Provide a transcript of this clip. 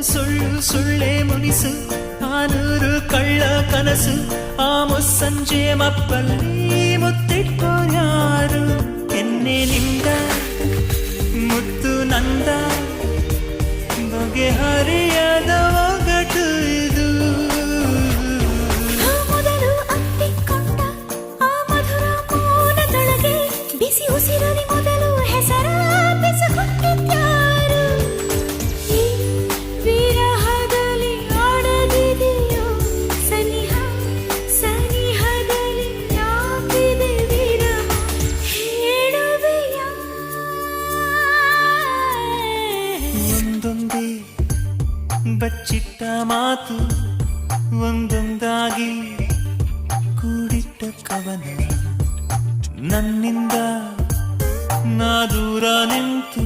ಸುಳ್ಳು ಸುಳ್ಳೇ ಮುನಿಸು ಆ ನೂರು ಕಳ್ಳ ಕನಸು ಆ ಮುಸ್ಸಂಜೆ ಮಪ್ಪಲ್ಲಿ ಮುತ್ತಿಟ್ಟೋರ್ಯಾರು ಎನ್ನೆಲಿಂದ ಮುತ್ತು ನಂದ ಬಗೆಹರಿಯದ ಒಗಟು ಇದು ಮೊದಲು ಅಪ್ಪಿಕೊಂಡ ಆ ಮಧುರ ಮೌನದೊಳಗೆ ಬಿಸಿ ಉಸಿರಲಿ ಮೊದಲು ಹೆಸರ ಬೆಸಗುತ್ತಿದ್ಯಾರು ಈ ವಿರಹದಲ್ಲಿ ಆಡದಿದೆಯೋ ಸನಿಹ ಸನಿಹದಲ್ಲಿ ಯಾಕಿದೆ ವಿರಹ ಹೇಳುವೆಯಾ ಒಂದೊಂದೇ ಬಚ್ಚಿಟ್ಟ ಮಾತು ಒಂದೊಂದಾಗಿ ಕೂಡಿಟ್ಟ ಕವನ ನನ್ನಿಂದ ನಾ ದೂರ ನಿಂತು